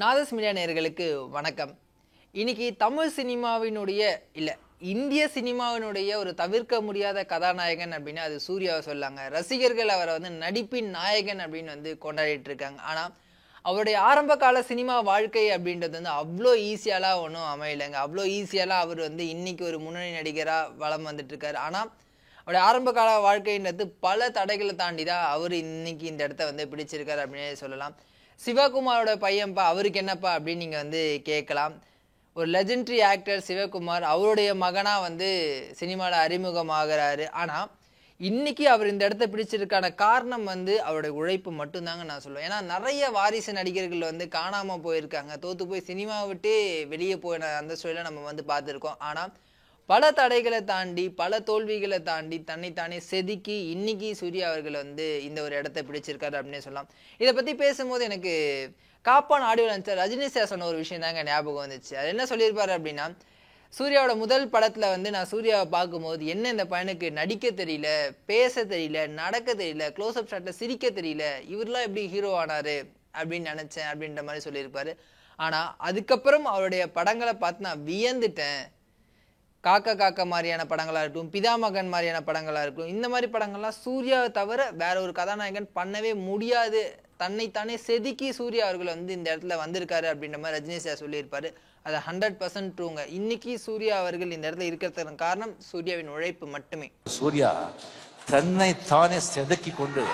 நாதஸ் media நேயர்களுக்கு வணக்கம். இன்னைக்கு தமிழ் சினிமாவினுடைய இந்திய சினிமாவினுடைய ஒரு தவிர்க்க முடியாத கதாநாயகன் அப்படின்னு அது சூர்யாவை சொல்லாங்க. ரசிகர்கள் அவரை நடிப்பின் நாயகன் அப்படின்னு கொண்டாடிட்டு இருக்காங்க. ஆனா அவருடைய ஆரம்ப கால சினிமா வாழ்க்கை அப்படின்றது அவ்வளோ ஈஸியாலாம் ஒன்றும் அமையலைங்க. அவ்வளோ ஈஸியாலாம் அவர் இன்னைக்கு ஒரு முன்னணி நடிகரா வலம் வந்துட்டு இருக்காரு. ஆனா அவருடைய ஆரம்ப கால வாழ்க்கைன்றது பல தடைகளை தாண்டி தான் அவர் இன்னைக்கு இந்த இடத்த பிடிச்சிருக்காரு அப்படின்னே சொல்லலாம். சிவகுமாரோட பையன்ப்பா, அவருக்கு என்னப்பா அப்படின்னு நீங்க கேட்கலாம். ஒரு லெஜெண்டரி ஆக்டர் சிவகுமார், அவருடைய மகனா சினிமாவில் அறிமுகமாகிறாரு. ஆனா இன்னைக்கு அவர் இந்த இடத்த பிடிச்சிருக்கான காரணம் அவருடைய உழைப்பு மட்டும்தாங்க நான் சொல்லுவேன். ஏன்னா நிறைய வாரிசு நடிகர்கள் காணாம போயிருக்காங்க, தோத்து போய் சினிமாவை விட்டு வெளியே போயின அந்த சூழலை நம்ம பார்த்துருக்கோம். ஆனா பல தடைகளை தாண்டி பல தோல்விகளை தாண்டி தன்னைத்தானே செதுக்கி இன்னைக்கு சூர்யா அவர்கள் இந்த ஒரு இடத்த பிடிச்சிருக்காரு அப்படின்னு சொல்லலாம். இதை பத்தி பேசும்போது எனக்கு காப்பான் ஆடியோ லான்ச்ல ரஜினி சார் சொன்ன ஒரு விஷயம் தாங்க ஞாபகம் வந்துச்சு. அது என்ன சொல்லியிருப்பாரு அப்படின்னா, சூர்யாவோட முதல் படத்துல நான் சூர்யாவை பார்க்கும்போது என்ன இந்த பையனுக்கு நடிக்க தெரியல, பேச தெரியல, நடக்க தெரியல, க்ளோஸ் அப் ஷாட்ல சிரிக்க தெரியல, இவரெல்லாம் எப்படி ஹீரோ ஆனாரு அப்படின்னு நினைச்சேன் அப்படின்ற மாதிரி சொல்லியிருப்பாரு. ஆனா அதுக்கப்புறம் அவருடைய படங்களை பார்த்து நான் வியந்துட்டேன். காக்கா காக்கா மாதிரியான படங்களா இருக்கட்டும், பிதாமகன் மாதிரியான படங்களா இருக்கட்டும், இந்த மாதிரி படங்கள்லாம் சூர்யாவை தவிர வேற ஒரு கதாநாயகன் பண்ணவே முடியாது. தன்னைத்தானே செதுக்கி சூர்யா அவர்கள் இந்த இடத்துல வந்திருக்காரு அப்படின்ற மாதிரி ரஜினி சார் சொல்லியிருப்பாரு. அது 100% ட்ரூங்க. இன்னைக்கு சூர்யா அவர்கள் இந்த இடத்துல இருக்கிறதுக்கு காரணம் சூர்யாவின் உழைப்பு மட்டுமே. சூர்யா தன்னைத்தானே செதுக்கி கொண்டு.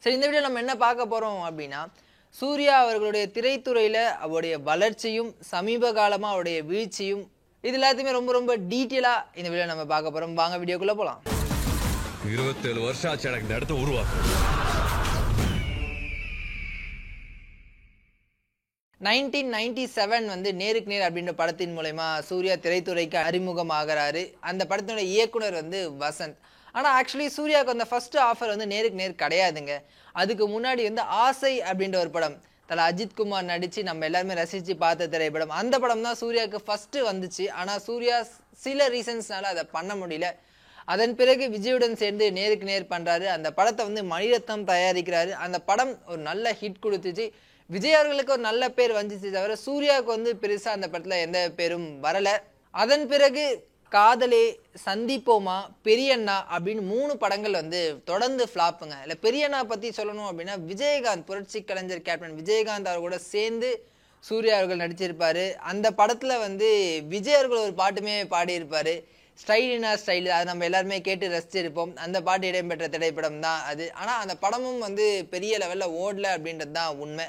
சரி, இந்த வீடியோ நம்ம என்ன பார்க்க போறோம் அப்படின்னா, சூர்யா அவர்களுடைய திரைத்துறையில அவருடைய வளர்ச்சியும் சமீப காலமா அவருடைய வீழ்ச்சியும் இது எல்லாத்தையுமே ரொம்ப ரொம்ப டீட்டெயிலா இந்த வீடியோ நம்ம பார்க்க போறோம். வாங்க வீடியோக்குள்ள போலாம். 27 வருஷம் ஆச்சு எனக்கு இந்த இடத்த உருவாக்க. 1997 நேருக்கு நேர் அப்படின்ற படத்தின் மூலமா சூர்யா திரைத்துறைக்கு அறிமுகமாகிறாரு. அந்த படத்தினுடைய இயக்குனர் வசந்த். ஆனா ஆக்சுவலி சூர்யாவுக்கு அந்த ஃபர்ஸ்ட் ஆஃபர் நேருக்கு நேர் கிடையாதுங்க. அதுக்கு முன்னாடி ஆசை அப்படின்ற ஒரு படம், தல அஜித் குமார் நடிச்சு நம்ம எல்லாருமே ரசிச்சு பார்த்த திரைப்படம். அந்த படம் தான் சூர்யாவுக்கு ஃபர்ஸ்ட் வந்துச்சு. ஆனா சூர்யா சில ரீசன்ஸ்னால அதை பண்ண முடியல. அதன் பிறகு விஜயுடன் சேர்ந்து நேருக்கு நேர் பண்றாரு. அந்த படத்தை மணிரத்னம் தயாரிக்கிறாரு. அந்த படம் ஒரு நல்ல ஹிட் கொடுத்துச்சு. விஜய் அவர்களுக்கு ஒரு நல்ல பேர் வந்துச்சு தவிர சூர்யாவுக்கு பெருசா அந்த படத்துல எந்த பேரும் வரல. அதன் பிறகு காதலே, சந்திப்போமா, பெரியண்ணா அப்படின்னு 3 படங்கள் தொடர்ந்து ஃபிளாப்புங்க. இல்லை பெரியண்ணா பத்தி சொல்லணும் அப்படின்னா, விஜயகாந்த், புரட்சி கலைஞர் கேப்டன் விஜயகாந்த் அவர் கூட சேர்ந்து சூர்யா அவர்கள் நடிச்சிருப்பாரு. அந்த படத்துல விஜய் அவர்கள் ஒரு பாட்டுமே பாடியிருப்பாரு, ஸ்டைலினா ஸ்டைல். அதை நம்ம எல்லாருமே கேட்டு ரசிச்சிருப்போம். அந்த பாட்டு இடம்பெற்ற திரைப்படம் தான் அது. ஆனா அந்த படமும் பெரிய லெவல்ல ஓடல அப்படின்றது தான் உண்மை.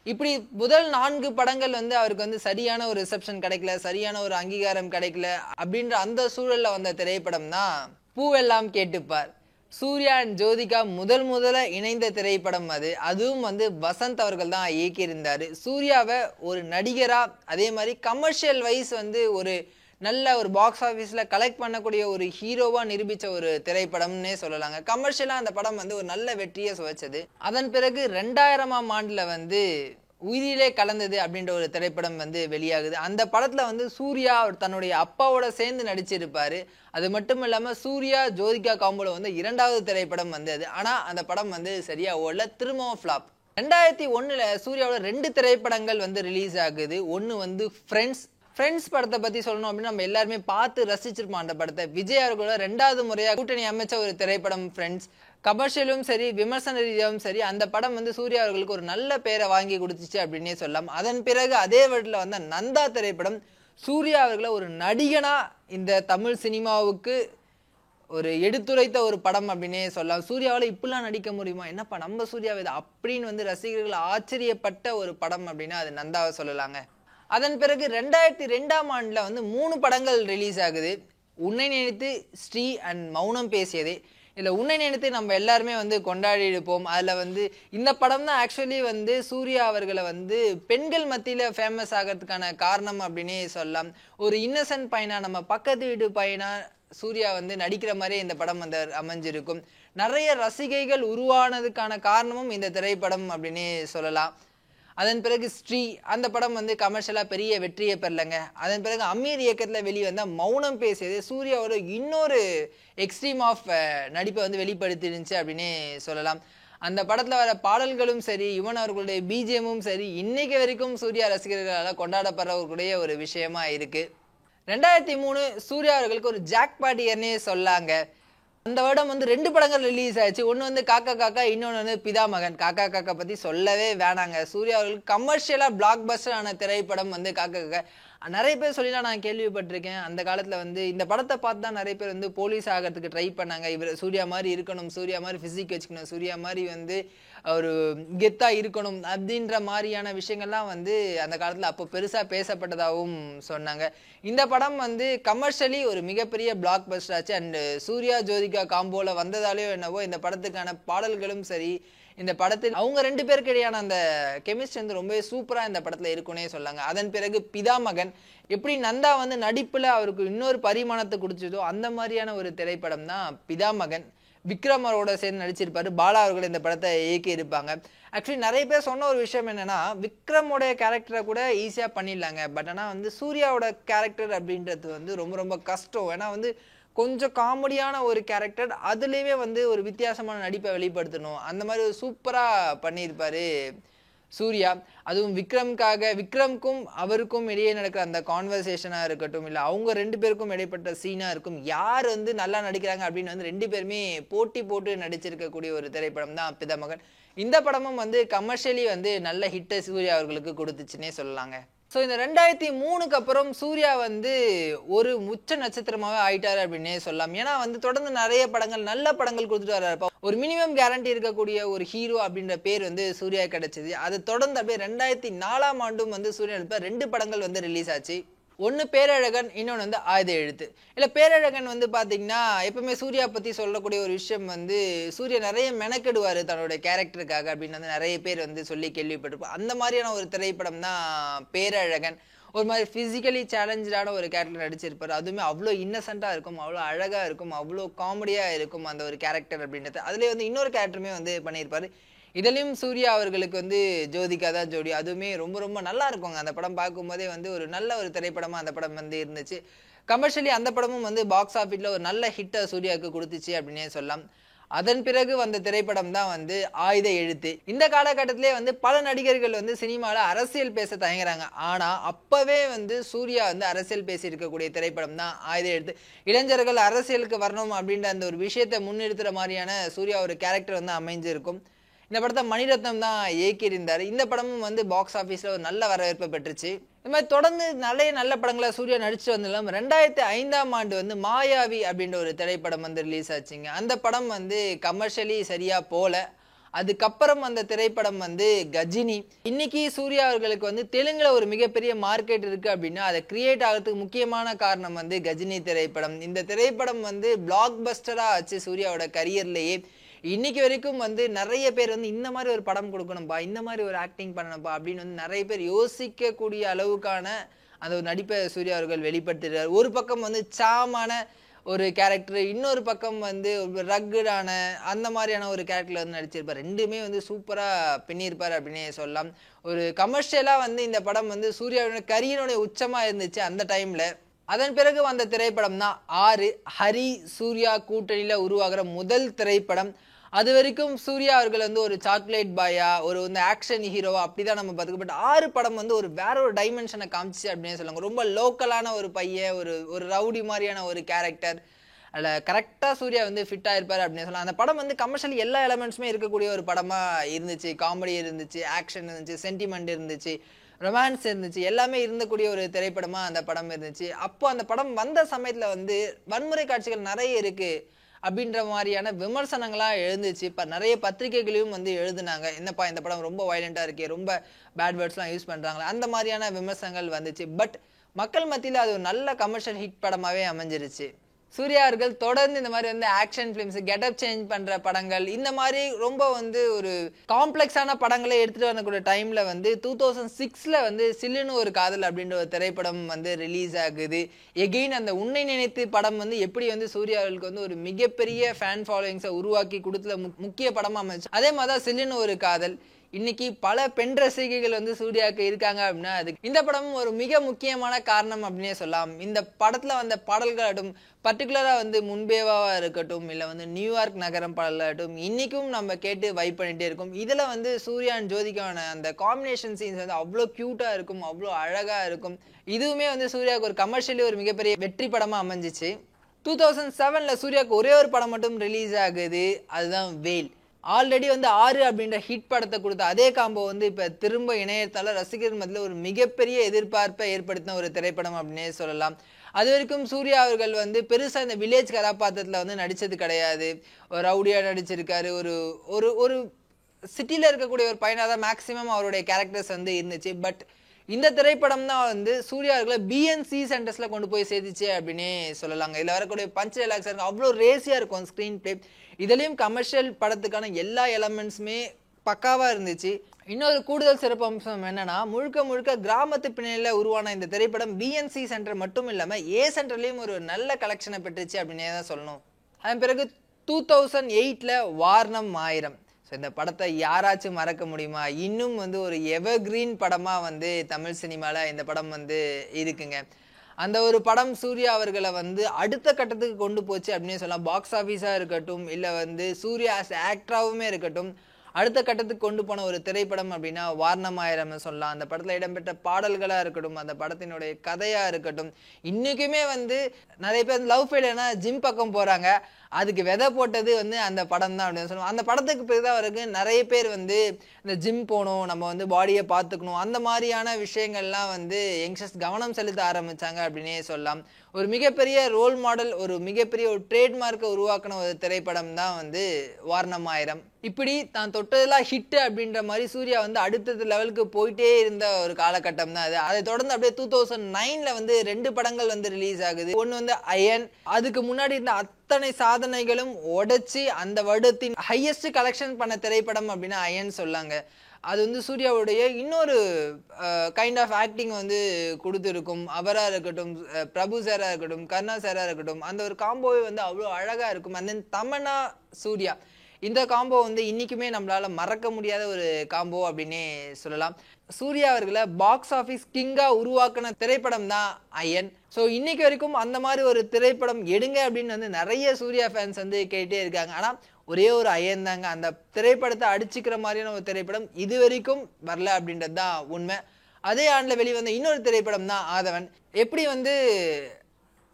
இப்படி முதல் 4 படங்கள் அவருக்கு சரியான ஒரு ரிசப்ஷன் கிடைக்கல, சரியான ஒரு அங்கீகாரம் கிடைக்கல. அப்படின்ற அந்த சூழல்ல வந்த திரைப்படம் தான் பூவெல்லாம் கேட்டுப்பார். சூர்யா அண்ட் ஜோதிகா முதல்ல இணைந்த திரைப்படம் அது. அதுவும் வசந்த் அவர்கள் தான் இயக்கியிருந்தாரு. சூர்யாவை ஒரு நடிகரா, அதே மாதிரி கமர்ஷியல் வைஸ் ஒரு நல்ல ஒரு பாக்ஸ் ஆஃபீஸ்ல கலெக்ட் பண்ணக்கூடிய ஒரு ஹீரோவா நிரூபிச்ச ஒரு திரைப்படம்னே சொல்லலாங்க. கமர்ஷியலா அந்த படம் ஒரு நல்ல வெற்றியை சுவைச்சது. அதன் பிறகு 2000ஆம் ஆண்டுல உயிரிலே கலந்தது அப்படின்ற ஒரு திரைப்படம் வெளியாகுது. அந்த படத்துல சூர்யா தன்னுடைய அப்பாவோட சேர்ந்து நடிச்சிருப்பாரு. அது மட்டும் இல்லாம சூர்யா ஜோதிகா காம்போல 2வது திரைப்படம் அது. ஆனா அந்த படம் சரியா ஓடல, திரும்பவும் ஃபிளாப். 2001ல சூர்யாவோட 2 திரைப்படங்கள் ரிலீஸ் ஆகுது. ஒன்னு ஃப்ரெண்ட்ஸ் படத்தை பத்தி சொல்லணும் அப்படின்னா, நம்ம எல்லாருமே பார்த்து ரசிச்சிருப்போம் அந்த படத்தை. விஜய் அவர்களோட 2வது முறையா கூட்டணி அமைச்ச ஒரு திரைப்படம் ஃப்ரெண்ட்ஸ். கமர்ஷியலும் சரி, விமர்சன ரீதியாகவும் சரி, அந்த படம் சூர்யா அவர்களுக்கு ஒரு நல்ல பேரை வாங்கி கொடுத்துச்சு அப்படின்னே சொல்லலாம். அதன் பிறகு அதே வருடத்துல வந்த நந்தா திரைப்படம் சூர்யா அவர்களை ஒரு நடிகனா இந்த தமிழ் சினிமாவுக்கு ஒரு எடுத்துரைத்த ஒரு படம் அப்படின்னே சொல்லலாம். சூர்யாவால் இப்படிலாம் நடிக்க முடியுமா, என்னப்பா நம்ம சூர்யாவை அப்படின்னு ரசிகர்கள் ஆச்சரியப்பட்ட ஒரு படம் அப்படின்னா அது நந்தாவை சொல்லலாங்க. அதன் பிறகு 2002ஆம் ஆண்டுல 3 படங்கள் ரிலீஸ் ஆகுது. உன்னை நினைத்து, ஸ்ரீ அண்ட் மௌனம் பேசியதே. இதுல உன்னை நினைத்து நம்ம எல்லாருமே கொண்டாடி இருப்போம். அதுல இந்த படம் தான் ஆக்சுவலி சூர்யா அவர்களை பெண்கள் மத்தியில ஃபேமஸ் ஆகிறதுக்கான காரணம் அப்படின்னே சொல்லலாம். ஒரு இன்னசென்ட் பையனா, நம்ம பக்கத்து வீட்டு பையனா சூர்யா நடிக்கிற மாதிரியே இந்த படம் அமைஞ்சிருக்கும். நிறைய ரசிகைகள் உருவானதுக்கான காரணமும் இந்த திரைப்படம் அப்படின்னே சொல்லலாம். அதன் பிறகு ஸ்ரீ அந்த படம் கமர்ஷியலா பெரிய வெற்றியை பெறலங்க. அதன் பிறகு அமீர் இயக்கத்துல வெளிவந்த மௌனம் பேசியது சூர்யாவோட இன்னொரு எக்ஸ்ட்ரீம் ஆஃப் நடிப்பை வெளிப்படுத்திருந்துச்சு அப்படின்னே சொல்லலாம். அந்த படத்துல வர பாடல்களும் சரி, யுவன் அவர்களுடைய பிஜிஎம்மும் சரி, இன்னைக்கு வரைக்கும் சூர்யா ரசிகர்களால் கொண்டாடப்படக்கூடிய ஒரு விஷயமா இருக்கு. 2003 சூர்யா அவர்களுக்கு ஒரு ஜாக்பாட் இயர்னே சொல்லாங்க. அந்த வருடம் வந்து 2 படங்கள் ரிலீஸ் ஆயிடுச்சு. ஒன்று வந்து காக்கா காக்கா, இன்னொன்று வந்து பிதாமகன். காக்கா காக்கா பற்றி சொல்லவே வேணாங்க. சூர்யா அவர்களுக்கு கமர்ஷியலாக பிளாக் பஸ்டர் ஆன திரைப்படம் வந்து காக்கா காக்கா. நிறைய பேர் சொல்லிலாம் நான் கேள்விப்பட்டிருக்கேன். அந்த காலத்தில் வந்து இந்த படத்தை பார்த்து தான் நிறைய பேர் வந்து போலீஸ் ஆகிறதுக்கு ட்ரை பண்ணாங்க. இவர் சூர்யா மாதிரி இருக்கணும், சூர்யா மாதிரி ஃபிசிக் வச்சுக்கணும், சூர்யா மாதிரி வந்து ஒரு கெத்தா இருக்கணும் அப்படின்ற மாதிரியான விஷயங்கள்லாம் வந்து அந்த காலத்தில் அப்போ பெருசாக பேசப்பட்டதாகவும் சொன்னாங்க. இந்த படம் வந்து கமர்ஷியலி ஒரு மிகப்பெரிய பிளாக் பஸ்டர் ஆச்சு. அண்ட் சூர்யா ஜோதிகா காம்போல வந்ததாலேயோ என்னவோ இந்த படத்துக்கான பாடல்களும் சரி, இந்த படத்தில் அவங்க 2 பேருக்கு இடையான அந்த கெமிஸ்ட்ரி வந்து ரொம்பவே சூப்பரா இந்த படத்துல இருக்குன்னே சொல்லாங்க. அதன் பிறகு பிதாமகன், எப்படி நந்தா வந்து நடிப்புல அவருக்கு இன்னொரு பரிமாணத்தை கொடுத்ததோ அந்த மாதிரியான ஒரு திரைப்படம் தான் பிதாமகன். விக்ரம் அவரோட சேர்ந்து நடிச்சிருப்பாரு. பாலா அவர்கள் இந்த படத்தை இயக்கி இருப்பாங்க. ஆக்சுவலி நிறைய பேர் சொன்ன ஒரு விஷயம் என்னன்னா, விக்ரமோட கேரக்டரை கூட ஈஸியா பண்ணிடலாங்க. பட் ஆனா வந்து சூர்யாவோட கேரக்டர் அப்படின்றது வந்து ரொம்ப ரொம்ப கஷ்டம். ஏன்னா வந்து கொஞ்சம் காமெடியான ஒரு கேரக்டர், அதுலேயுமே வந்து ஒரு வித்தியாசமான நடிப்பை வெளிப்படுத்தணும். அந்த மாதிரி ஒரு சூப்பராக பண்ணியிருப்பாரு சூர்யா. அதுவும் விக்ரம்க்கும் அவருக்கும் இடையே நடக்கிற அந்த கான்வர்சேஷனாக இருக்கட்டும், இல்லை அவங்க 2 பேருக்கும் இடைப்பட்ட சீனாக இருக்கும், யார் வந்து நல்லா நடிக்கிறாங்க அப்படின்னு வந்து 2 பேருமே போட்டி போட்டு நடிச்சிருக்கக்கூடிய ஒரு திரைப்படம் தான் பிதாமகன். இந்த படமும் வந்து கமர்ஷியலி வந்து நல்ல ஹிட்டை சூர்யா அவர்களுக்கு கொடுத்துச்சுன்னே சொல்லலாங்க. ஸோ இந்த 2003க்கு அப்புறம் சூர்யா வந்து ஒரு உச்ச நட்சத்திரமாகவே ஆயிட்டாரு அப்படின்னே சொல்லலாம். ஏன்னா வந்து தொடர்ந்து நிறைய படங்கள், நல்ல படங்கள் கொடுத்துட்டு வர்றாரு. ஒரு மினிமம் கேரண்டி இருக்கக்கூடிய ஒரு ஹீரோ அப்படின்ற பேர் வந்து சூர்யா கிடைச்சது. அது தொடர்ந்து அப்படியே 2004ஆம் ஆண்டும் வந்து சூர்யா நடிப்ப 2 படங்கள் வந்து ரிலீஸ் ஆச்சு. ஒன்று பேரழகன், இன்னொன்று வந்து ஆயுத எழுத்து. இல்லை பேரழகன் வந்து பார்த்தீங்கன்னா எப்பவுமே சூர்யா பற்றி சொல்லக்கூடிய ஒரு விஷயம் வந்து சூர்யா நிறைய மெனக்கெடுவார் தன்னுடைய கேரக்டருக்காக அப்படின்னு வந்து நிறைய பேர் வந்து சொல்லி கேள்விப்பட்டிருப்போம். அந்த மாதிரியான ஒரு திரைப்படம் தான் பேரழகன். ஒரு மாதிரி ஃபிசிக்கலி சேலஞ்சான ஒரு கேரக்டர் நடிச்சிருப்பார். அதுவுமே அவ்வளோ இன்னசென்ட்டாக இருக்கும், அவ்வளோ அழகாக இருக்கும், அவ்வளோ காமெடியாக இருக்கும் அந்த ஒரு கேரக்டர் அப்படின்றது. அதுலேயே வந்து இன்னொரு கேரக்டருமே வந்து பண்ணியிருப்பார். இதுலயும் சூர்யா அவர்களுக்கு வந்து ஜோதிகா தான் ஜோடி. அதுவுமே ரொம்ப ரொம்ப நல்லா இருக்குங்க. அந்த படம் பார்க்கும்போதே வந்து ஒரு நல்ல ஒரு திரைப்படமா அந்த படம் வந்து இருந்துச்சு. கமர்ஷியலி அந்த படமும் வந்து பாக்ஸ் ஆஃபீஸ்ல ஒரு நல்ல ஹிட்டை சூர்யாவுக்கு கொடுத்துச்சு அப்படின்னே சொல்லலாம். அதன் பிறகு வந்த திரைப்படம் தான் வந்து ஆயுத எழுத்து. இந்த காலகட்டத்திலே வந்து பல நடிகர்கள் வந்து சினிமாவில் அரசியல் பேச தயங்குறாங்க. ஆனா அப்பவே வந்து சூர்யா வந்து அரசியல் பேசி இருக்கக்கூடிய திரைப்படம் தான் ஆயுத எழுத்து. இளைஞர்கள் அரசியலுக்கு வரணும் அப்படின்ற அந்த ஒரு விஷயத்தை முன்னிறுத்துற மாதிரியான சூர்யா ஒரு கேரக்டர் வந்து அமைஞ்சிருக்கும். இந்த படத்தை மணிரத்னம் தான் இயக்கியிருந்தார். இந்த படமும் வந்து பாக்ஸ் ஆஃபீஸில் ஒரு நல்ல வரவேற்பை பெற்றுச்சு. இந்த மாதிரி தொடர்ந்து நிறைய நல்ல படங்களை சூர்யா நடிச்சு வந்தாலும் 2005ஆம் ஆண்டு வந்து மாயாவி அப்படின்ற ஒரு திரைப்படம் வந்து ரிலீஸ் ஆச்சுங்க. அந்த படம் வந்து கமர்ஷியலி சரியா போல. அதுக்கப்புறம் அந்த திரைப்படம் வந்து கஜினி. இன்னைக்கு சூர்யா அவர்களுக்கு வந்து தெலுங்குல ஒரு மிகப்பெரிய மார்க்கெட் இருக்கு அப்படின்னா அதை கிரியேட் ஆகிறதுக்கு முக்கியமான காரணம் வந்து கஜினி திரைப்படம். இந்த திரைப்படம் வந்து பிளாக் பஸ்டரா ஆச்சு சூர்யாவோட கரியர்லயே. இன்னைக்கு வரைக்கும் வந்து நிறைய பேர் வந்து இந்த மாதிரி ஒரு படம் கொடுக்கணும்பா, இந்த மாதிரி ஒரு ஆக்டிங் பண்ணணும்பா அப்படின்னு வந்து நிறைய பேர் யோசிக்கக்கூடிய அளவுக்கான அந்த ஒரு நடிப்பை சூர்யா அவர்கள் வெளிப்படுத்திடுறாரு. ஒரு பக்கம் வந்து சாமான ஒரு கேரக்டர், இன்னொரு பக்கம் வந்து ரக்குடான அந்த மாதிரியான ஒரு கேரக்டர்ல வந்து நடிச்சிருப்பார். ரெண்டுமே வந்து சூப்பரா பின்னிருப்பார் அப்படின்னே சொல்லலாம். ஒரு கமர்ஷியலா வந்து இந்த படம் வந்து சூர்யாவோட கரியருடைய உச்சமா இருந்துச்சு அந்த டைம்ல. அதன் பிறகு வந்த திரைப்படம் தான் 6. ஹரி சூர்யா கூட்டணியில உருவாகிற முதல் திரைப்படம். அது வரைக்கும் சூர்யா அவர்கள் வந்து ஒரு சாக்லேட் பாயா, ஒரு வந்து ஆக்ஷன் ஹீரோவா அப்படிதான் நம்ம பார்த்துக்கோ. பட் 6 படம் வந்து ஒரு வேற ஒரு டைமென்ஷனை காமிச்சு அப்படின்னு சொல்லுவாங்க. ரொம்ப லோக்கலான ஒரு பையன், ஒரு ரவுடி மாதிரியான ஒரு கேரக்டர். அதில் கரெக்டாக சூர்யா வந்து ஃபிட் ஆயிருப்பார் அப்படின்னு சொல்லலாம். அந்த படம் வந்து கமர்ஷியலி எல்லா எலமெண்ட்ஸுமே இருக்கக்கூடிய ஒரு படமாக இருந்துச்சு. காமெடி இருந்துச்சு, ஆக்ஷன் இருந்துச்சு, சென்டிமெண்ட் இருந்துச்சு, ரொமான்ஸ் இருந்துச்சு, எல்லாமே இருந்தக்கூடிய ஒரு திரைப்படமாக அந்த படம் இருந்துச்சு. அப்போ அந்த படம் வந்த சமயத்தில் வந்து வன்முறை காட்சிகள் நிறைய இருக்குது அப்படின்ற மாதிரியான விமர்சனங்களாக எழுந்துச்சு. இப்போ நிறைய பத்திரிகைகளையும் வந்து எழுதுனாங்க, என்னப்பா இந்த படம் ரொம்ப வயலண்ட்டாக இருக்கே, ரொம்ப பேட் வேர்ட்ஸ்லாம் யூஸ் பண்ணுறாங்களே, அந்த மாதிரியான விமர்சனங்கள் வந்துச்சு. பட் மக்கள் மத்தியில் அது ஒரு நல்ல கமர்ஷியல் ஹிட் படமாகவே அமைஞ்சிருச்சு. சூர்யா அவர்கள் தொடர்ந்து இந்த மாதிரி வந்து ஆக்ஷன் ஃபிலிம்ஸ், கெட்டப் சேஞ்ச் பண்ற படங்கள், இந்த மாதிரி ரொம்ப வந்து ஒரு காம்ப்ளெக்ஸான படங்களை எடுத்துட்டு வரக்கூடிய டைம்ல வந்து 2006ல வந்து சில்லுன்னு ஒரு காதல் அப்படின்ற ஒரு திரைப்படம் வந்து ரிலீஸ் ஆகுது. எகெயின் அந்த உன்னை நினைத்து படம் வந்து எப்படி வந்து சூர்யா அவர்களுக்கு வந்து ஒரு மிகப்பெரிய ஃபேன் ஃபாலோயிங்ஸை உருவாக்கி கொடுத்துல முக்கிய படமா அமைச்சு, அதே மாதிரி தான் சில்லுன்னு ஒரு காதல். இன்னைக்கு பல பெண் ரசிகைகள் வந்து சூர்யாவுக்கு இருக்காங்க அப்படின்னா அதுக்கு இந்த படமும் ஒரு மிக முக்கியமான காரணம் அப்படின்னே சொல்லலாம். இந்த படத்துல வந்த பாடல்களாகட்டும், பர்டிகுலரா வந்து முன்பேவாவா இருக்கட்டும், இல்ல வந்து நியூயார்க் நகரம் பாடலாகட்டும், இன்னைக்கும் நம்ம கேட்டு வைப் பண்ணிட்டே இருக்கோம். இதுல வந்து சூர்யா அண்ட் ஜோதிகாவான அந்த காம்பினேஷன் சீன்ஸ் வந்து அவ்வளோ கியூட்டா இருக்கும், அவ்வளோ அழகா இருக்கும். இதுவுமே வந்து சூர்யாவுக்கு ஒரு கமர்ஷியலி ஒரு மிகப்பெரிய வெற்றி படமா அமைஞ்சிச்சு. 2007ல சூர்யாவுக்கு ஒரே ஒரு படம் மட்டும் ரிலீஸ் ஆகுது, அதுதான் வேல். ஆல்ரெடி வந்து 6 அப்படின்ற ஹிட் படத்தை கொடுத்த அதே காம்போ வந்து இப்ப திரும்ப இணையத்தால ரசிகர் மத்தியில் ஒரு மிகப்பெரிய எதிர்பார்ப்பை ஏற்படுத்தின ஒரு திரைப்படம் அப்படின்னே சொல்லலாம். அது வரைக்கும் சூர்யா அவர்கள் வந்து பெருசா இந்த வில்லேஜ் கதாபாத்திரத்துல வந்து நடிச்சது கிடையாது. ஒரு ரவுடியா நடிச்சிருக்காரு, ஒரு ஒரு ஒரு சிட்டில இருக்கக்கூடிய ஒரு பையனா தான் மேக்சிமம் அவருடைய கேரக்டர்ஸ் வந்து இருந்துச்சு. பட் இந்த திரைப்படம் தான் வந்து சூர்யா அவர்களை பிஎன்சி சென்டர்ஸ்ல கொண்டு போய் சேர்த்துச்சு அப்படின்னே சொல்லலாங்க. இதுல வரக்கூடிய பஞ்ச் டைலாக்ஸ் இருக்கும், அவ்வளோ ரேசியா இருக்கும் ஸ்கிரீன் பிளே. இதுலயும் கமர்ஷியல் படத்துக்கான எல்லா எலமெண்ட்ஸுமே பக்காவா இருந்துச்சு. இன்னொரு கூடுதல் சிறப்பு அம்சம் என்னன்னா, முழுக்க முழுக்க கிராமத்து பின்னணியில உருவான இந்த திரைப்படம் பிஎன்சி சென்டர் மட்டும் இல்லாம ஏ சென்டர்லயும் ஒரு நல்ல கலெக்ஷனை பெற்றுச்சு அப்படின்னே தான் சொல்லணும். அதன் பிறகு 2008ல வாரணம் 1000. இந்த படத்தை யாராச்சும் மறக்க முடியுமா? இன்னும் வந்து ஒரு எவர்கிரீன் படமா வந்து தமிழ் சினிமால இந்த படம் வந்து இருக்குங்க. அந்த ஒரு படம் சூர்யா அவர்களை வந்து அடுத்த கட்டத்துக்கு கொண்டு போச்சு அப்படின்னே சொல்லலாம். பாக்ஸ் ஆஃபீஸா இருக்கட்டும், இல்ல வந்து சூர்யா ஆக்டராவுமே இருக்கட்டும், அடுத்த கட்டத்துக்கு கொண்டு போன ஒரு திரைப்படம் அப்படின்னா வாரணம் 1000 சொல்லலாம். அந்த படத்துல இடம்பெற்ற பாடல்களா இருக்கட்டும், அந்த படத்தினுடைய கதையா இருக்கட்டும், இன்னைக்குமே வந்து நிறைய பேர் லவ் ஃபெயிலியர்னா ஜிம் பக்கம் போறாங்க, அதுக்கு விதை போட்டது வந்து அந்த படம் தான் அப்படின்னு சொல்லுவோம். அந்த படத்துக்கு பிறகுதான் வரைக்கும் நிறைய பேர் வந்து இந்த ஜிம் போகணும், நம்ம வந்து பாடியை பார்த்துக்கணும், அந்த மாதிரியான விஷயங்கள்லாம் வந்து யங்ஸ்டர்ஸ் கவனம் செலுத்த ஆரம்பிச்சாங்க அப்படின்னே சொல்லலாம். ஒரு மிகப்பெரிய ரோல் மாடல், ஒரு மிகப்பெரிய ஒரு ட்ரேட்மார்க்கை உருவாக்கின ஒரு திரைப்படம் தான் வந்து வாரணம் 1000. இப்படி தான் தொட்டதெல்லாம் ஹிட் அப்படின்ற மாதிரி சூர்யா வந்து அடுத்தது லெவலுக்கு போயிட்டே இருந்த ஒரு காலகட்டம் தான் அது. அதை தொடர்ந்து அப்படியே 2009ல வந்து 2 படங்கள் வந்து ரிலீஸ் ஆகுது. ஒன்று வந்து அயன். அதுக்கு முன்னாடி இருந்த அத்தனை சாதனைகளும் உடைச்சி அந்த வருடத்தின் ஹையஸ்ட் கலெக்ஷன் பண்ண திரைப்படம் அப்படின்னா அயன் சொல்லாங்க. அது வந்து சூர்யாவுடைய இன்னொரு கைண்ட் ஆஃப் ஆக்டிங் வந்து கொடுத்துருக்கும். அவராக இருக்கட்டும், பிரபு சாரா இருக்கட்டும், கர்ணா சாரா இருக்கட்டும், அந்த ஒரு காம்போவே வந்து அவ்வளோ அழகா இருக்கும். அந்த தமன்னா சூர்யா, இந்த காம்போ வந்து இன்னைக்குமே நம்மளால மறக்க முடியாத ஒரு காம்போ அப்படின்னே சொல்லலாம். சூர்யா அவர்களை பாக்ஸ் ஆஃபீஸ் கிங்கா உருவாக்கின திரைப்படம் தான் அயன். ஸோ இன்னைக்கு வரைக்கும் அந்த மாதிரி ஒரு திரைப்படம் எடுங்க அப்படின்னு வந்து நிறைய சூர்யா ஃபேன்ஸ் வந்து கேட்டே இருக்காங்க. ஆனால் ஒரே ஒரு அயன் தாங்க அந்த திரைப்படத்தை அடிச்சுக்கிற மாதிரியான ஒரு திரைப்படம் இது வரைக்கும் வரல அப்படின்றது தான் உண்மை. அதே ஆண்டில் வெளிவந்த இன்னொரு திரைப்படம் தான் ஆதவன். எப்படி வந்து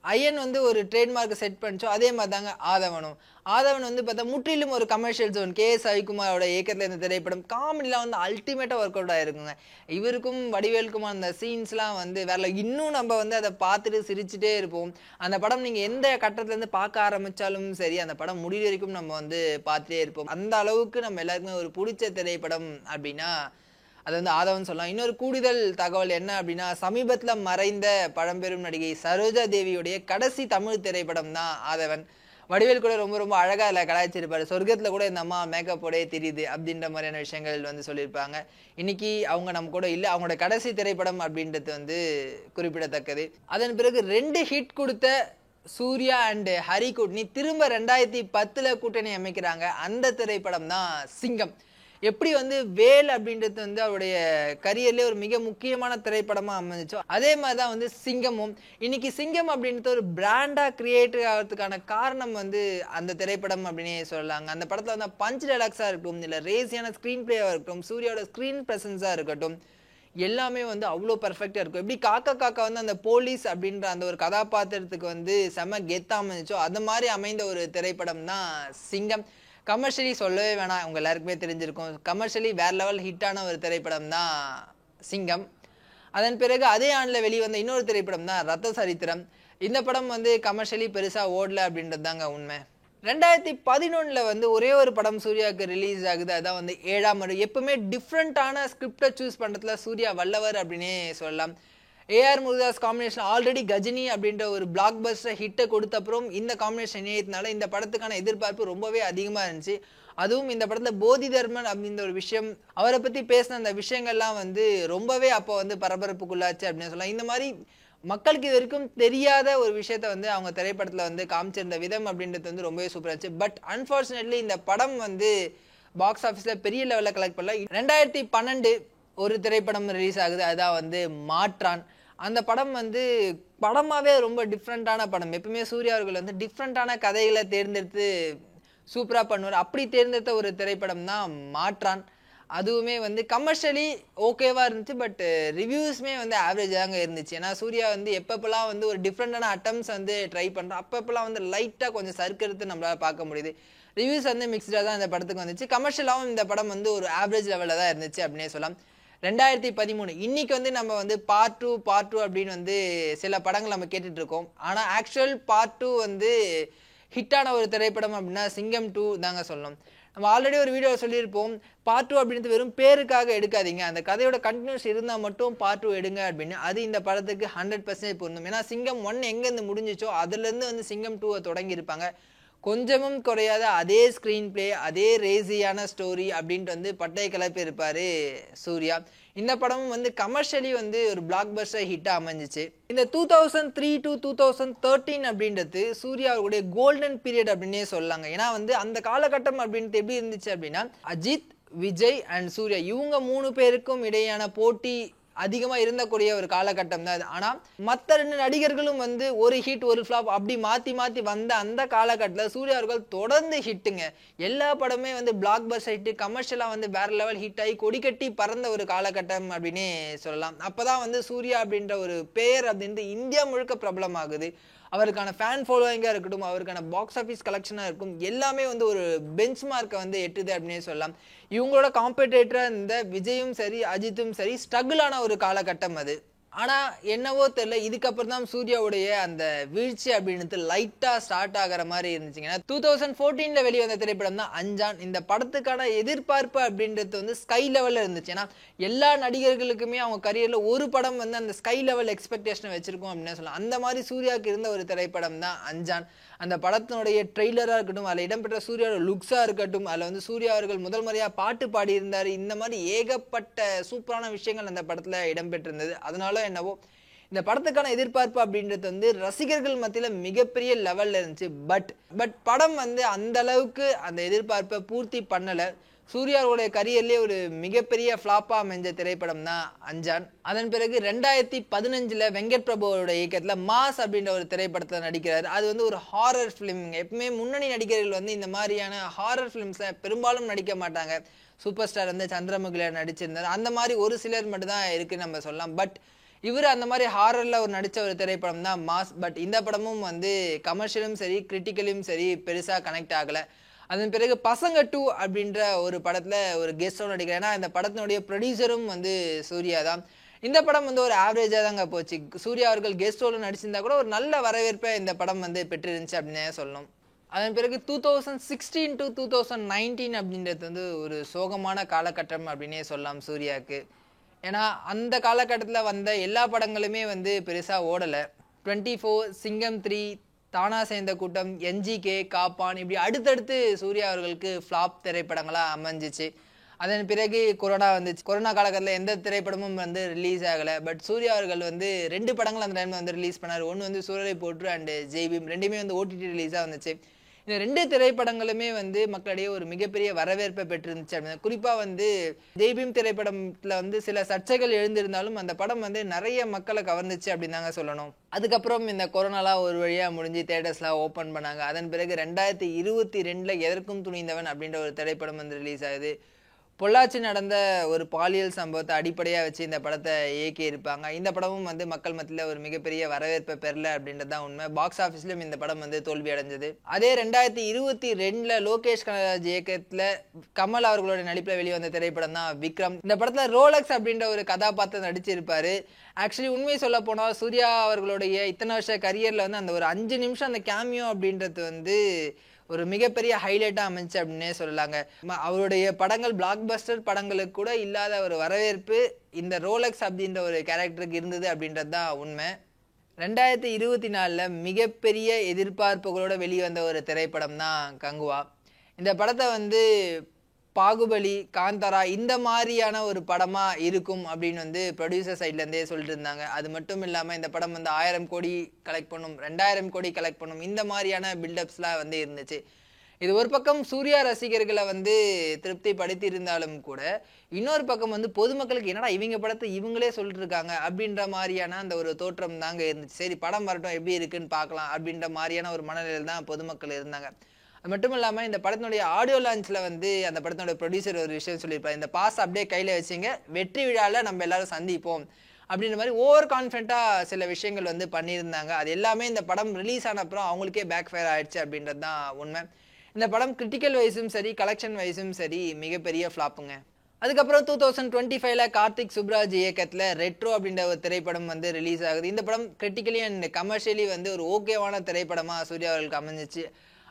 அயன் வந்து ஒரு ட்ரேட்மார்க் செட் பண்ணிச்சோ அதே மாதிரி தாங்க ஆதவனும். ஆதவன் வந்து பார்த்தா முற்றிலும் ஒரு கமர்ஷியல் ஜோன். கே.எஸ். ரவிக்குமாரோட இயக்கத்தில் இந்த திரைப்படம் காமெடிலாம் வந்து அல்டிமேட்டாக ஒர்க் அவுட் ஆயிருக்குங்க. இவருக்கும் வடிவேலுக்குமா அந்த சீன்ஸ்லாம் வந்து வேற இன்னும் நம்ம வந்து அதை பார்த்துட்டு சிரிச்சுட்டே இருப்போம். அந்த படம் நீங்கள் எந்த கட்டத்துலேருந்து பார்க்க ஆரம்பித்தாலும் சரி, அந்த படம் முடிவு வரைக்கும் நம்ம வந்து பார்த்துட்டே இருப்போம். அந்த அளவுக்கு நம்ம எல்லாருக்குமே ஒரு பிடிச்ச திரைப்படம் அப்படின்னா அது வந்து ஆதவன் சொல்லலாம். இன்னொரு கூடுதல் தகவல் என்ன அப்படின்னா, சமீபத்தில் மறைந்த பழம்பெரும் நடிகை சரோஜா தேவியுடைய கடைசி தமிழ் திரைப்படம் தான் ஆதவன். வடிவேல் கூட ரொம்ப ரொம்ப அழகா இல்லை கலாய்ச்சிருப்பாரு. சொர்க்கத்தில் கூட இந்த அம்மா மேக்கப்போடே தெரியுது அப்படின்ற மாதிரியான விஷயங்கள் வந்து சொல்லியிருப்பாங்க. இன்னைக்கு அவங்க நம்ம கூட இல்லை, அவங்களோட கடைசி திரைப்படம் அப்படின்றது வந்து குறிப்பிடத்தக்கது. அதன் பிறகு 2 ஹிட் கொடுத்த சூர்யா அண்ட் ஹரி கூட்டணி திரும்ப 2010ல் கூட்டணி அமைக்கிறாங்க. அந்த திரைப்படம் தான் சிங்கம். எப்படி வந்து வேல் அப்படின்றது வந்து அவருடைய கரியர்லேயே ஒரு மிக முக்கியமான திரைப்படமா அமைஞ்சிச்சோ அதே மாதிரி தான் வந்து சிங்கமும். இன்னைக்கு சிங்கம் அப்படின்றது ஒரு பிராண்டா கிரியேட் ஆகிறதுக்கான காரணம் வந்து அந்த திரைப்படம் அப்படின்னே சொல்லலாங்க. அந்த படத்துல வந்து பஞ்ச் டைலாக்ஸா இருக்கட்டும், இல்லை ரேசியான ஸ்கிரீன் பிளேவா இருக்கட்டும், சூர்யாவோட ஸ்கிரீன் பிரசன்ஸா இருக்கட்டும், எல்லாமே வந்து அவ்வளோ பர்ஃபெக்டாக இருக்கும். எப்படி காக்கா காக்கா வந்து அந்த போலீஸ் அப்படின்ற அந்த ஒரு கதாபாத்திரத்துக்கு வந்து செம கெத்தா அமைஞ்சிச்சோ அது மாதிரி அமைந்த ஒரு திரைப்படம் தான் சிங்கம். கமர்ஷியலி சொல்லவே வேணாம், உங்க எல்லாருக்குமே தெரிஞ்சிருக்கும். கமர்ஷியலி வேற லெவல் ஹிட்டான ஒரு திரைப்படம் தான் சிங்கம். அதன் பிறகு அதே ஆண்டில் வெளிவந்த இன்னொரு திரைப்படம் தான் ரத்த சரித்திரம். இந்த படம் வந்து கமர்ஷியலி பெருசா ஓடல அப்படின்றது தாங்க உண்மை. 2011ல் வந்து ஒரே ஒரு படம் சூர்யாவுக்கு ரிலீஸ் ஆகுது, அதான் வந்து 7ஆம் மறு. எப்பவுமே டிஃப்ரெண்டான ஸ்கிரிப்டை சூஸ் பண்றதுல சூர்யா வல்லவர் அப்படின்னே சொல்லலாம். ஏஆர் முருகதாஸ் காம்பினேஷன் ஆல்ரெடி கஜினி அப்படின்ற ஒரு பிளாக் பஸ்டர் ஹிட்டை கொடுத்த அப்புறம் இந்த காம்பினேஷன் இணையத்தினால இந்த படத்துக்கான எதிர்பார்ப்பு ரொம்பவே அதிகமாக இருந்துச்சு. அதுவும் இந்த படத்துல போதி தர்மன் அப்படின்ற ஒரு விஷயம், அவரை பற்றி பேசின அந்த விஷயங்கள்லாம் வந்து ரொம்பவே அப்போ வந்து பரபரப்புக்குள்ளாச்சு அப்படின்னு சொல்லலாம். இந்த மாதிரி மக்களுக்கு இது வரைக்கும் தெரியாத ஒரு விஷயத்த வந்து அவங்க திரைப்படத்தில் வந்து காமிச்சிருந்த விதம் அப்படின்றது வந்து ரொம்பவே சூப்பராக இருந்துச்சு. பட் அன்ஃபார்ச்சுனேட்லி இந்த படம் வந்து பாக்ஸ் ஆஃபீஸ்ல பெரிய லெவலில் கலெக்ட் பண்ணல. 2012 ஒரு திரைப்படம் ரிலீஸ் ஆகுது, அதுதான் வந்து மாற்றான். அந்த படம் வந்து படமாவே ரொம்ப டிஃப்ரெண்டான படம். எப்பவுமே சூர்யா அவர்கள் வந்து டிஃப்ரெண்டான கதைகளை தேர்ந்தெடுத்து சூப்பரா பண்ணுவார். அப்படி தேர்ந்தெடுத்த ஒரு திரைப்படம் தான் மாற்றான். அதுவுமே வந்து கமர்ஷியலி ஓகேவா இருந்துச்சு, பட் ரிவ்யூஸ்மே வந்து ஆவரேஜ் தாங்க இருந்துச்சு. ஏன்னா சூர்யா வந்து எப்பப்பெல்லாம் வந்து ஒரு டிஃப்ரெண்டான அட்டம்ஸ் வந்து ட்ரை பண்ணுறோம், அப்பப்பெல்லாம் வந்து லைட்டாக கொஞ்சம் சறுக்கிறது நம்மளால பார்க்க முடியுது. ரிவ்யூஸ் வந்து மிக்ஸ்டாக தான் இந்த படத்துக்கு வந்துச்சு. கமர்ஷியலாகவும் இந்த படம் வந்து ஒரு ஆவரேஜ் லெவலில் தான் இருந்துச்சு அப்படின்னே சொல்லலாம். 2013 இன்னைக்கு வந்து நம்ம வந்து பார்ட் டூ அப்படின்னு வந்து சில படங்கள் நம்ம கேட்டுட்டு இருக்கோம். ஆனால் ஆக்சுவல் பார்ட் 2 வந்து ஹிட்டான ஒரு திரைப்படம் அப்படின்னா சிங்கம் 2 தாங்க சொல்லணும். நம்ம ஆல்ரெடி ஒரு வீடியோ சொல்லியிருப்போம், பார்ட் 2 அப்படின்றது வெறும் பேருக்காக எடுக்காதீங்க, அந்த கதையோட கண்டினியூஸ் இருந்தால் மட்டும் பார்ட் 2 எடுங்க அப்படின்னு. அது இந்த படத்துக்கு 100% பொருந்தும். ஏன்னா சிங்கம் 1 எங்கேருந்து முடிஞ்சிச்சோ அதுலேருந்து வந்து சிங்கம் 2 தொடங்கியிருப்பாங்க. கொஞ்சமும் குறையாத அதே ஸ்க்ரீன் பிளே, அதே ரேசியான ஸ்டோரி அப்படின்ட்டு வந்து பட்டை கிளப்பி இருப்பாரு சூர்யா. இந்த படமும் வந்து கமர்ஷியலி வந்து ஒரு பிளாக் பஸ்டர் ஹிட்டா அமைஞ்சிச்சு. இந்த 2003 to 2013 அப்படின்றது சூர்யா அவருடைய கோல்டன் பீரியட் அப்படின்னே சொல்லலாங்க. ஏன்னா வந்து அந்த காலகட்டம் அப்படின்ட்டு எப்படி இருந்துச்சு அப்படின்னா, அஜித், விஜய் அண்ட் சூர்யா இவங்க 3 பேருக்கும் இடையான போட்டி அதிகமா இருந்தக்கூடிய ஒரு காலகட்டம் தான் அது. ஆனா மற்ற 2 நடிகர்களும் வந்து ஒரு ஹிட் ஒரு ஃபிளாப் அப்படி மாத்தி மாத்தி வந்த அந்த காலகட்டத்தில் சூர்யா அவர்கள் தொடர்ந்து ஹிட்டுங்க. எல்லா படமே வந்து பிளாக் பஸ்டர் ஹிட், கமர்ஷியலா வந்து வேற லெவல் ஹிட் ஆகி கொடிக்கட்டி பறந்த ஒரு காலகட்டம் அப்படின்னே சொல்லலாம். அப்பதான் வந்து சூர்யா அப்படின்ற ஒரு பெயர் அப்படின்ட்டு இந்தியா முழுக்க பிரபலமாகுது. அவருக்கான ஃபேன் ஃபாலோவிங்காக இருக்கட்டும், அவருக்கான பாக்ஸ் ஆஃபீஸ் கலெக்ஷனாக இருக்கும், எல்லாமே வந்து ஒரு பெஞ்ச் மார்க்கை வந்து எட்டுது அப்படின்னே சொல்லலாம். இவங்களோட காம்படிட்டராக இருந்த விஜயும் சரி அஜித்தும் சரி ஸ்ட்ரகிளான ஒரு காலகட்டம் அது. ஆனால் என்னவோ தெரியல, இதுக்கப்புறம் தான் சூர்யாவுடைய அந்த வீழ்ச்சி அப்படின்றது லைட்டாக ஸ்டார்ட் ஆகிற மாதிரி இருந்துச்சுங்கன்னா 2014 வெளிவந்த திரைப்படம் தான் அஞ்சான். இந்த படத்துக்கான எதிர்பார்ப்பு அப்படின்றது வந்து ஸ்கை லெவலில் இருந்துச்சு. ஏன்னா எல்லா நடிகர்களுக்குமே அவங்க கரியரில் ஒரு படம் வந்து அந்த ஸ்கை லெவல் எக்ஸ்பெக்டேஷனை வச்சிருக்கோம் அப்படின்னு சொல்லலாம். அந்த மாதிரி சூர்யாவுக்கு இருந்த ஒரு திரைப்படம் தான் அஞ்சான். அந்த படத்தினுடைய ட்ரெய்லராக இருக்கட்டும், அதில் இடம்பெற்ற சூர்யாவோட லுக்ஸாக இருக்கட்டும், அதில் வந்து சூர்யா அவர்கள் முதல் முறையாக பாட்டு பாடியிருந்தார், இந்த மாதிரி ஏகப்பட்ட சூப்பரான விஷயங்கள் அந்த படத்தில் இடம்பெற்றிருந்தது. அதனால என்னவோ இந்த படத்துக்கான எதிர்பார்ப்பு அப்படின்றது வந்து ரசிகர்கள் மத்தியில் மிகப்பெரிய லெவலில் இருந்துச்சு. பட் படம் வந்து அந்த அளவுக்கு அந்த எதிர்பார்ப்பை பூர்த்தி பண்ணலை. சூர்யாவுடைய கரியர்லேயே ஒரு மிகப்பெரிய ஃப்ளாப்பா அமைஞ்ச திரைப்படம் தான் அஞ்சான். அதன் பிறகு 2015 வெங்கட் பிரபுவோட இயக்கத்தில் மாஸ் அப்படின்ற ஒரு திரைப்படத்தில் நடிக்கிறார். அது வந்து ஒரு ஹாரர் ஃபிலிம். எப்பவுமே முன்னணி நடிகர்கள் வந்து இந்த மாதிரியான ஹாரர் ஃபிலிம்ஸை பெரும்பாலும் நடிக்க மாட்டாங்க. சூப்பர் ஸ்டார் வந்து சந்திரமுகில நடிச்சிருந்தார், அந்த மாதிரி ஒரு சிலர் மட்டும் தான் இருக்குன்னு நம்ம சொல்லலாம். பட் இவர் அந்த மாதிரி ஹாரரில் ஒரு நடித்த ஒரு திரைப்படம் தான் மாஸ். பட் இந்த படமும் வந்து கமர்ஷியலும் சரி கிரிட்டிக்கலும் சரி பெருசாக கனெக்ட் ஆகலை. அதன் பிறகு பசங்க 2 அப்படின்ற ஒரு படத்தில் ஒரு கெஸ்டோட நடிக்கிறேன். ஏன்னா இந்த படத்தினுடைய ப்ரொடியூசரும் வந்து சூர்யா தான். இந்த படம் வந்து ஒரு ஆவரேஜாக தாங்க போச்சு. சூர்யா அவர்கள் கெஸ்டோட நடிச்சிருந்தா கூட ஒரு நல்ல வரவேற்பை இந்த படம் வந்து பெற்றிருந்துச்சு அப்படின்னே சொல்லணும். அதன் பிறகு 2016 to 2019 அப்படின்றது வந்து ஒரு சோகமான காலகட்டம் அப்படின்னே சொல்லலாம் சூர்யாவுக்கு. ஏன்னா அந்த காலகட்டத்தில் வந்த எல்லா படங்களுமே வந்து பெருசாக ஓடலை. 24, சிங்கம் 3, தானா சேர்ந்த கூட்டம், என்ஜிகே, காப்பான், இப்படி அடுத்தடுத்து சூர்யா அவர்களுக்கு ஃப்ளாப் திரைப்படங்களாக அமைஞ்சிச்சு. அதன் பிறகு கொரோனா வந்துச்சு. கொரோனா காலகட்டத்தில் எந்த திரைப்படமும் வந்து ரிலீஸ் ஆகலை. பட் சூர்யா அவர்கள் வந்து 2 படங்கள் அந்த டைமில் வந்து ரிலீஸ் பண்ணார். ஒன்று வந்து சூரரை போற்று அண்ட் ஜெய்பீம், ரெண்டுமே வந்து OTT ரிலீஸாக வந்துச்சு. இந்த 2 திரைப்படங்களுமே வந்து மக்களிடையே ஒரு மிகப்பெரிய வரவேற்பை பெற்றிருந்துச்சு அப்படின்னு. குறிப்பாக வந்து ஜெய்பீம் திரைப்படத்தில் வந்து சில சர்ச்சைகள் எழுந்திருந்தாலும் அந்த படம் வந்து நிறைய மக்களை கவர்ந்துச்சு அப்படின்னு தாங்க சொல்லணும். அதுக்கப்புறம் இந்த கொரோனாலாம் ஒரு வழியாக முடிஞ்சு தேட்டர்ஸ்லாம் ஓப்பன் பண்ணாங்க. அதன் பிறகு 2022 எதற்கும் துணிந்தவன் அப்படின்ற ஒரு திரைப்படம் வந்து ரிலீஸ் ஆகுது. பொள்ளாச்சி நடந்த ஒரு பாலியல் சம்பவத்தை அடிப்படையாக வச்சு இந்த படத்தை இயக்கி இருப்பாங்க. இந்த படமும் வந்து மக்கள் மத்தியில் ஒரு மிகப்பெரிய வரவேற்பை பெறல அப்படின்றது தான் உண்மை. பாக்ஸ் ஆஃபீஸ்லையும் இந்த படம் வந்து தோல்வி அடைஞ்சது. அதே 2022 லோகேஷ் கனகராஜ் இயக்கத்தில் கமல் அவர்களோட நடிப்பில் வெளிவந்த திரைப்படம் தான் விக்ரம். இந்த படத்தில் ரோலக்ஸ் அப்படின்ற ஒரு கதாபாத்திரம் நடிச்சிருப்பாரு. ஆக்சுவலி உண்மையை சொல்ல போனால் சூர்யா அவர்களுடைய இத்தனை வருஷ கரியரில் வந்து அந்த ஒரு 5 நிமிஷம் அந்த கேமியோ அப்படின்றது வந்து ஒரு மிகப்பெரிய ஹைலைட்டாக அமைச்சு அப்படின்னே சொல்லலாங்க. அவருடைய படங்கள் பிளாக் பஸ்டர் படங்களுக்கு கூட இல்லாத ஒரு வரவேற்பு இந்த ரோலக்ஸ் அப்படின்ற ஒரு கேரக்டருக்கு இருந்தது அப்படின்றது தான் உண்மை. 2024 மிகப்பெரிய எதிர்பார்ப்புகளோட வெளிவந்த ஒரு திரைப்படம் தான் கங்குவா. இந்த படத்தை வந்து பாகுபலி, காந்தாரா இந்த மாதிரியான ஒரு படமாக இருக்கும் அப்படின்னு வந்து ப்ரொடியூசர் சைட்லேருந்தே சொல்லிட்டு இருந்தாங்க. அது மட்டும் இல்லாமல் இந்த படம் வந்து 1000 கோடி கலெக்ட் பண்ணும், 2000 கோடி கலெக்ட் பண்ணும், இந்த மாதிரியான பில்டப்ஸ்லாம் வந்து இருந்துச்சு. இது ஒரு பக்கம் சூர்யா ரசிகர்களை வந்து திருப்தி படுத்தி இருந்தாலும் கூட இன்னொரு பக்கம் வந்து பொதுமக்களுக்கு என்னடா இவங்க படத்தை இவங்களே சொல்லிட்டு இருக்காங்க அப்படின்ற மாதிரியான அந்த ஒரு தோற்றம் தாங்க இருந்துச்சு. சரி படம் வரட்டும் எப்படி இருக்குன்னு பார்க்கலாம் அப்படின்ற மாதிரியான ஒரு மனநிலையில் தான் பொதுமக்கள் இருந்தாங்க. அது மட்டும் இல்லாமல் இந்த படத்தினுடைய ஆடியோ லான்ச்சில் வந்து அந்த படத்தினுடைய ப்ரொடியூசர் ஒரு விஷயம் சொல்லியிருப்பார், இந்த பாஸ் அப்படியே கையில் வச்சுங்க, வெற்றி விழாவில் நம்ம எல்லாரும் சந்திப்போம் அப்படின்ற மாதிரி ஓவர் கான்ஃபிடென்ட்டாக சில விஷயங்கள் வந்து பண்ணியிருந்தாங்க. அது எல்லாமே இந்த படம் ரிலீஸ் ஆன அப்புறம் அவங்களுக்கே பேக் ஃபயர் ஆயிடுச்சு அப்படின்றது தான் உண்மை. இந்த படம் கிரிட்டிக்கல் வைஸும் சரி கலெக்ஷன் வைஸும் சரி மிகப்பெரிய ஃப்ளாப்புங்க. அதுக்கப்புறம் 2025 கார்த்திக் சுப்ராஜ் இயக்கத்தில் ரெட்ரோ அப்படின்ற ஒரு திரைப்படம் வந்து ரிலீஸ் ஆகுது. இந்த படம் கிரிட்டிக்கலி அண்ட் கமர்ஷியலி வந்து ஒரு ஓகேவான திரைப்படமாக சூர்யா அவர்களுக்கு அமைஞ்சிச்சு.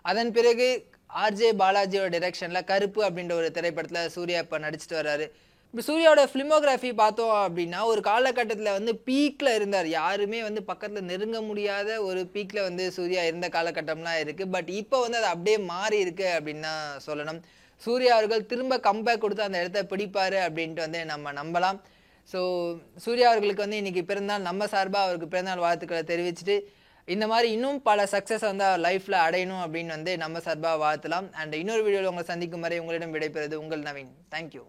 அதன் பிறகு ஆர்ஜே பாலாஜியோட டைரக்ஷனில் கருப்பு அப்படின்ற ஒரு திரைப்படத்தில் சூர்யா இப்போ நடிச்சிட்டு வர்றாரு. இப்போ சூர்யாவோட ஃபிலிமோகிராஃபி பார்த்தோம் அப்படின்னா ஒரு காலகட்டத்தில் வந்து பீக்கில் இருந்தார், யாருமே வந்து பக்கத்தில் நெருங்க முடியாத ஒரு பீக்கில் வந்து சூர்யா இருந்த காலகட்டம்லாம் இருக்குது. பட் இப்போ வந்து அது அப்படியே மாறி இருக்கு அப்படின்னு தான் சொல்லணும். சூர்யா அவர்கள் திரும்ப கம்பேக் கொடுத்து அந்த இடத்த பிடிப்பார் அப்படின்ட்டு வந்து நம்ம நம்பலாம். ஸோ சூர்யா அவர்களுக்கு வந்து இன்னைக்கு பிறந்தநாள், நம்ம சார்பாக அவருக்கு பிறந்தநாள் வாழ்த்துக்களை தெரிவிச்சுட்டு இந்த மாதிரி இன்னும் பல சக்ஸஸ் வந்து லைஃப்பில் அடையணும் அப்படின்னு வந்து நம்ம சார்பாக வாழ்த்தலாம். அண்ட் இன்னொரு வீடியோவில் உங்களை சந்திக்கும் வரை உங்களிடம் விடைபெறுவது உங்கள் நவீன். தேங்க்யூ.